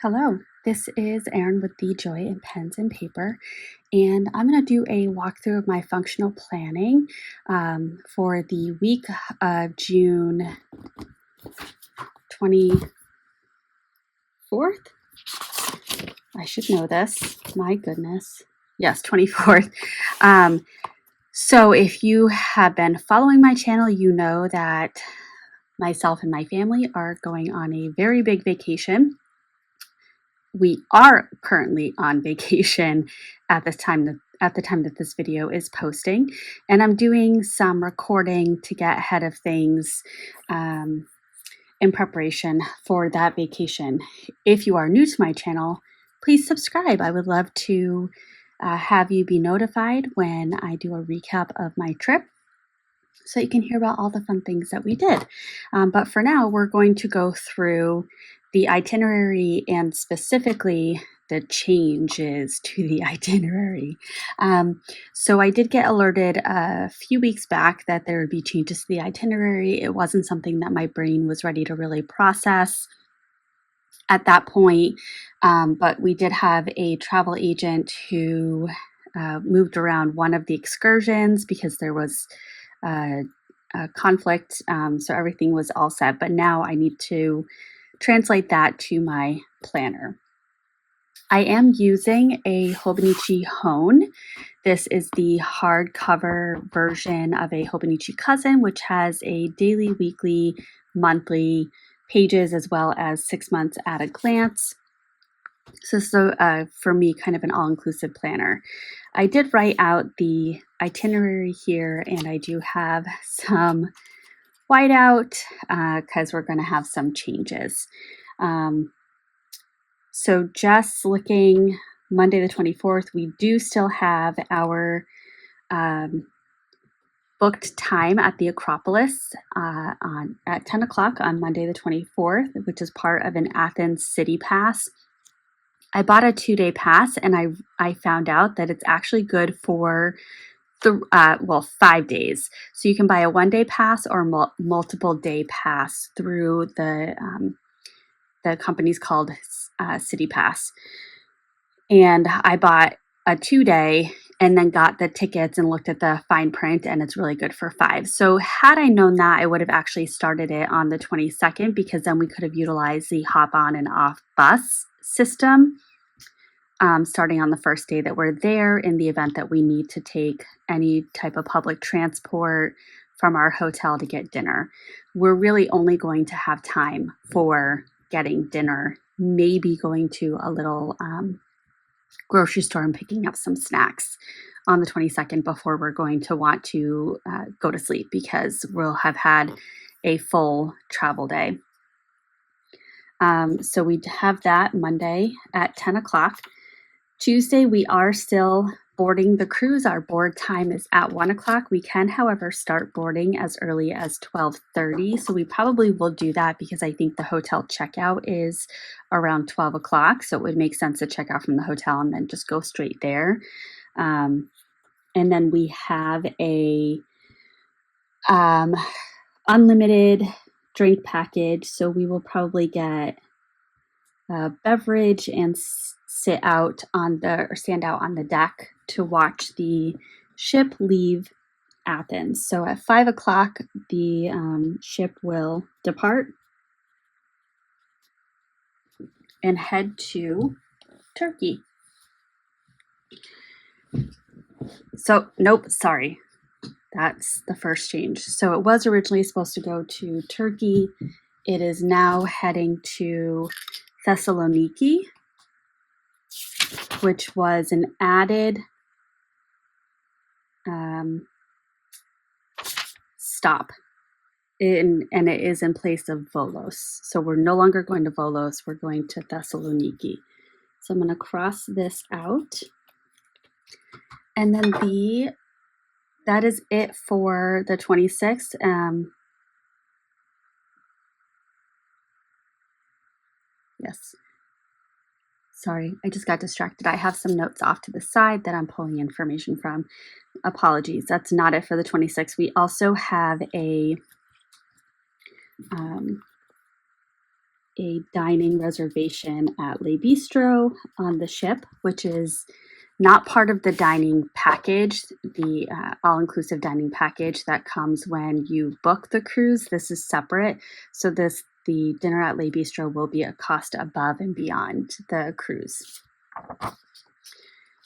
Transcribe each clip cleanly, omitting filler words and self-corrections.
Hello, this is Erin with The Joy in Pens and Paper, and I'm going to do a walkthrough of my functional planning for the week of June 24th. I should know this. My goodness. Yes, 24th. So if you have been following my channel, you know that myself and my family are going on a very big vacation. We are currently on vacation at the time that this video is posting, and I'm doing some recording to get ahead of things in preparation for that vacation. If you are new to my channel, please subscribe. I would love to have you be notified when I do a recap of my trip, so you can hear about all the fun things that we did. But for now, we're going to go through the itinerary and specifically the changes to the itinerary. So I did get alerted a few weeks back that there would be changes to the itinerary. It wasn't something that my brain was ready to really process at that point, but we did have a travel agent who moved around one of the excursions because there was a conflict, so everything was all set, but now I need to translate that to my planner. I am using a Hobonichi Hone. This is the hardcover version of a Hobonichi Cousin, which has a daily, weekly, monthly pages as well as 6 months at a glance. So for me, kind of an all-inclusive planner. I did write out the itinerary here, and I do have some whiteout because we're going to have some changes. So just looking Monday the 24th, we do still have our booked time at the Acropolis at 10 o'clock on Monday the 24th, which is part of an Athens City Pass. I bought a 2-day pass, and I found out that it's actually good for 5 days. So you can buy a 1-day pass or multiple day pass through the company's called City Pass. And I bought a 2-day and then got the tickets and looked at the fine print, and it's really good for 5. So had I known that, I would have actually started it on the 22nd, because then we could have utilized the hop on and off bus system starting on the first day that we're there, in the event that we need to take any type of public transport from our hotel to get dinner. We're really only going to have time for getting dinner, maybe going to a little grocery store and picking up some snacks on the 22nd before we're going to want to go to sleep, because we'll have had a full travel day. So we have that Monday at 10 o'clock. Tuesday, we are still boarding the cruise. Our board time is at 1 o'clock. We can, however, start boarding as early as 12:30. So we probably will do that, because I think the hotel checkout is around 12 o'clock. So it would make sense to check out from the hotel and then just go straight there. And then we have a unlimited drink package. So we will probably get a beverage and stand out on the deck to watch the ship leave Athens. So at 5 o'clock, the ship will depart and head to Turkey. So, nope, sorry. That's the first change. So it was originally supposed to go to Turkey. It is now heading to Thessaloniki, which was an added stop, and it is in place of Volos. So we're no longer going to Volos, we're going to Thessaloniki. So I'm going to cross this out. And then that is it for the 26th. Yes. Sorry, I just got distracted. I have some notes off to the side that I'm pulling information from. Apologies. That's not it for the 26th. We also have a a dining reservation at Le Bistro on the ship, which is not part of the dining package, the all-inclusive dining package that comes when you book the cruise. This is separate. So the dinner at Le Bistro will be a cost above and beyond the cruise.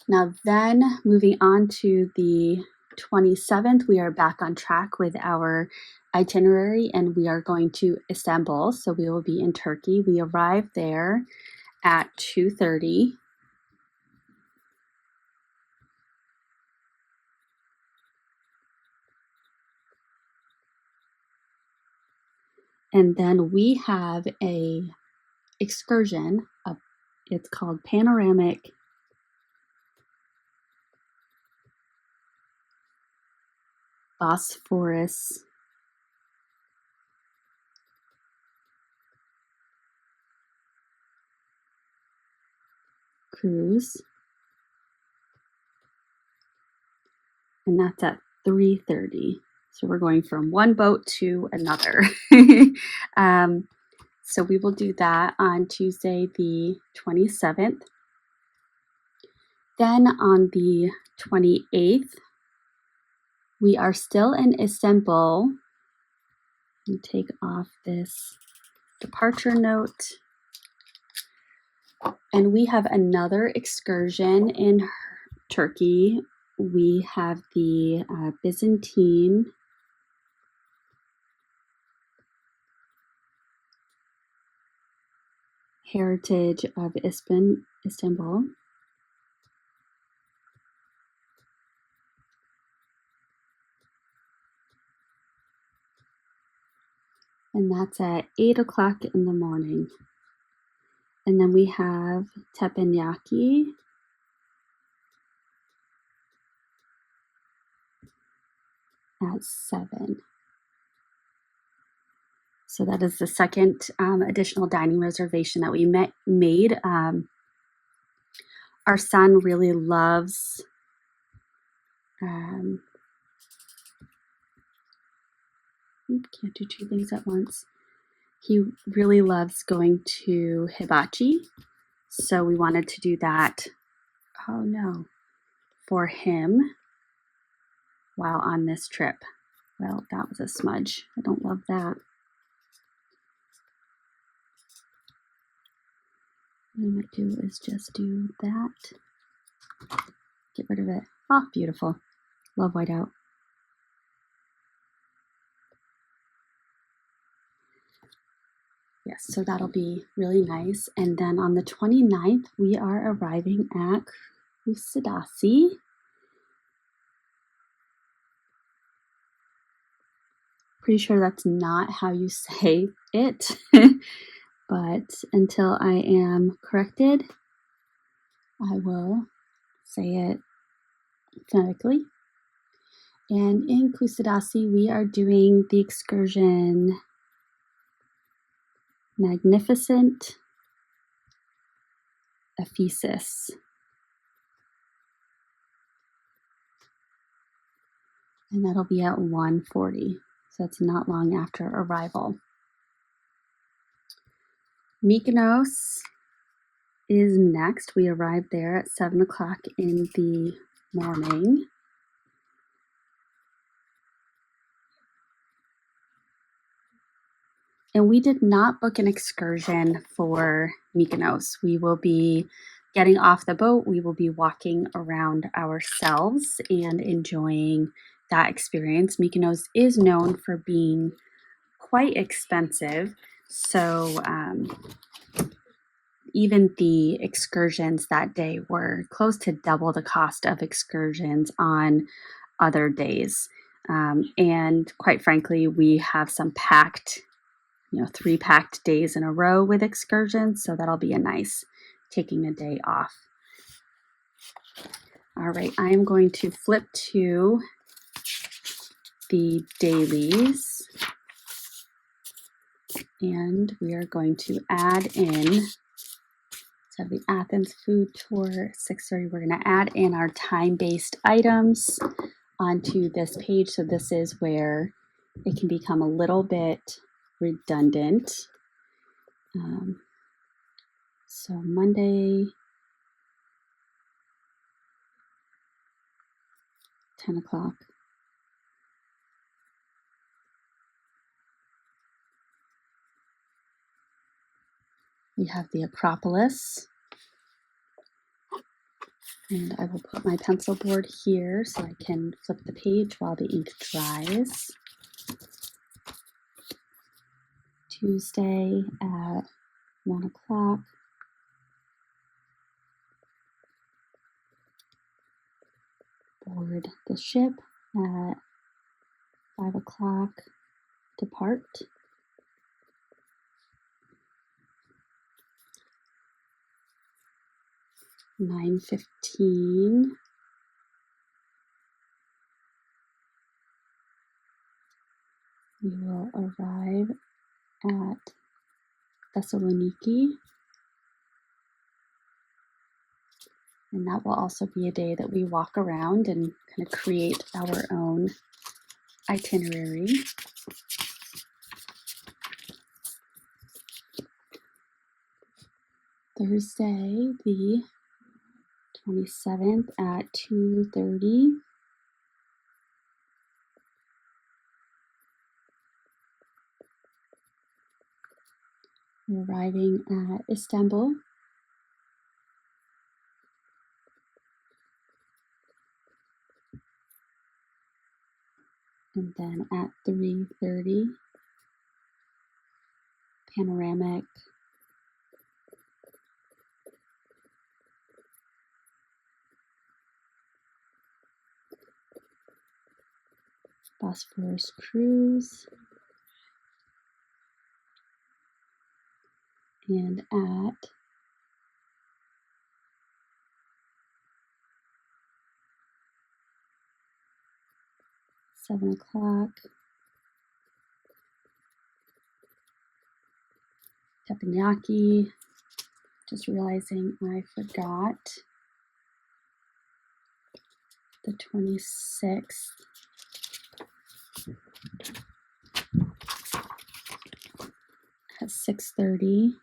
Now then, moving on to the 27th, we are back on track with our itinerary, and we are going to Istanbul. So we will be in Turkey. We arrive there at 2:30. And then we have a excursion. It's called Panoramic Bosphorus cruise. And that's at 3:30. So we're going from one boat to another. So we will do that on Tuesday, the 27th. Then on the 28th, we are still in Istanbul. And take off this departure note. And we have another excursion in Turkey. We have the Byzantine heritage of Istanbul. And that's at 8 o'clock in the morning. And then we have Teppanyaki at 7. So that is the second additional dining reservation that we made. Our son really loves can't do two things at once. He really loves going to Hibachi. So we wanted to do that, for him while on this trip. Well, that was a smudge. I don't love that. What I might do is just do that. Get rid of it. Oh, beautiful. Love whiteout. Yes, so that'll be really nice. And then on the 29th, we are arriving at Kusadasi. Pretty sure that's not how you say it, but until I am corrected, I will say it phonetically. And in Kusadasi, we are doing the excursion Magnificent Ephesus. And that'll be at 1:40. So it's not long after arrival. Mykonos is next. We arrived there at 7 o'clock in the morning. And we did not book an excursion for Mykonos. We will be getting off the boat. We will be walking around ourselves and enjoying that experience. Mykonos is known for being quite expensive. So even the excursions that day were close to double the cost of excursions on other days. And quite frankly, we have some packed 3 packed days in a row with excursions. So that'll be a nice taking a day off. All right, I am going to flip to the dailies. And we are going to add in, so the Athens food tour, 6:30. We're going to add in our time-based items onto this page. So this is where it can become a little bit redundant. So Monday, 10 o'clock. We have the Acropolis. And I will put my pencil board here so I can flip the page while the ink dries. Tuesday at 1 o'clock. Board the ship at 5 o'clock. Depart. 9:15. We will arrive at Thessaloniki. And that will also be a day that we walk around and kind of create our own itinerary. Thursday, the 27th at 2:30. We're arriving at Istanbul. And then at 3:30, panoramic Bosphorus cruise. And at 7 o'clock, teppanyaki. Just realizing I forgot the 26th. At 6:30.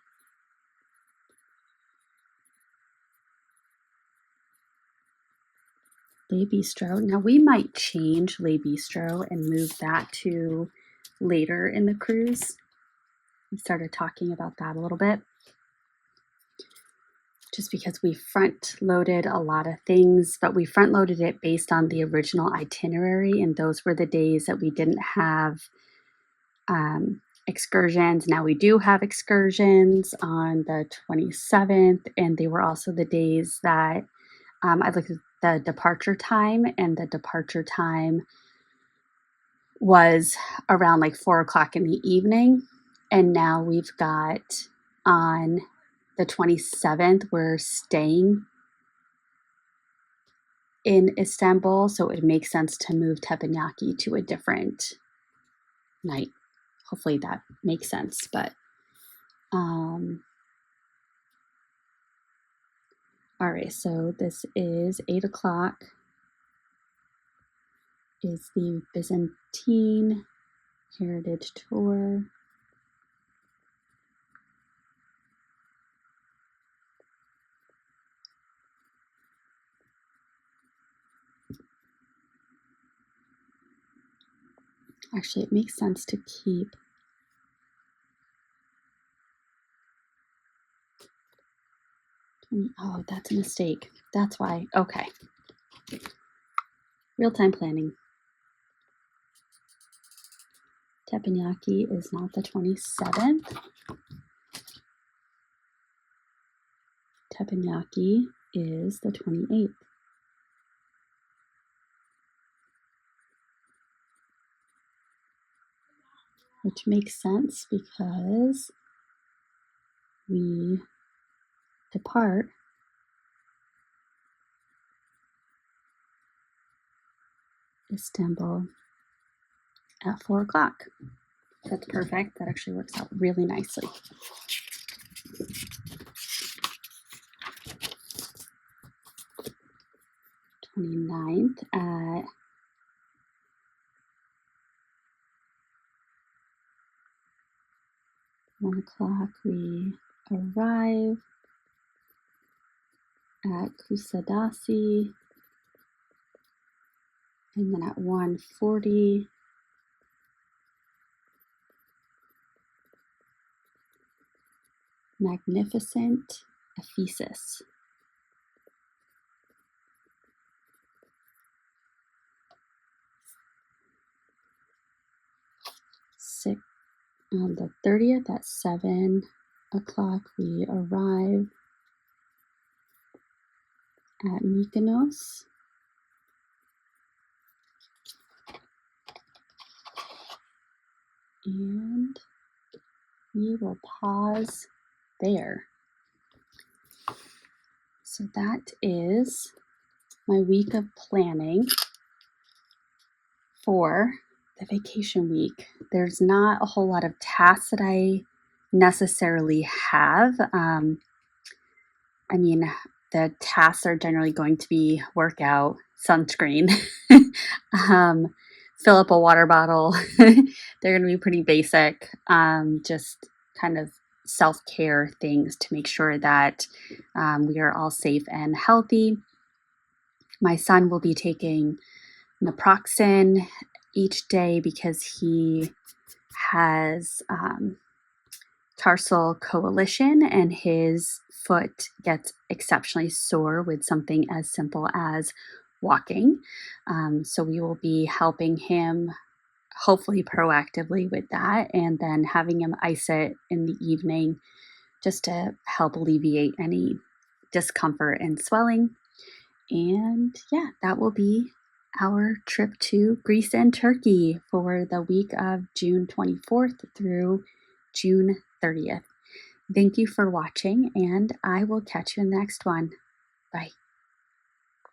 Le Bistro. Now we might change Le Bistro and move that to later in the cruise. We started talking about that a little bit. Just because we front loaded a lot of things, but we front loaded it based on the original itinerary. And those were the days that we didn't have excursions. Now we do have excursions on the 27th. And they were also the days that I looked at the departure time, and the departure time was around like 4 o'clock in the evening. And now we've got on the 27th, we're staying in Istanbul. So it makes sense to move teppanyaki to a different night. Hopefully that makes sense. But all right, so this is 8 o'clock. Is the Byzantine Heritage Tour. Actually, it makes sense to keep oh, that's a mistake. That's why. Okay. Real-time planning. Teppanyaki is not the 27th. Teppanyaki is the 28th. Which makes sense because we depart Istanbul at 4 o'clock. That's perfect. That actually works out really nicely. Twenty-ninth at 1 o'clock, we arrive at Kusadasi, and then at 1:40, Magnificent Ephesus. On the 30th at 7 o'clock, we arrive at Mykonos. And we will pause there. So that is my week of planning for the vacation week. There's not a whole lot of tasks that I necessarily have. The tasks are generally going to be workout, sunscreen, fill up a water bottle. They're going to be pretty basic, just kind of self-care things to make sure that we are all safe and healthy. My son will be taking naproxen each day because he has tarsal coalition and his foot gets exceptionally sore with something as simple as walking. So we will be helping him hopefully proactively with that, and then having him ice it in the evening just to help alleviate any discomfort and swelling. And yeah, that will be our trip to Greece and Turkey for the week of June 24th through June 30th. Thank you for watching, and I will catch you in the next one. Bye.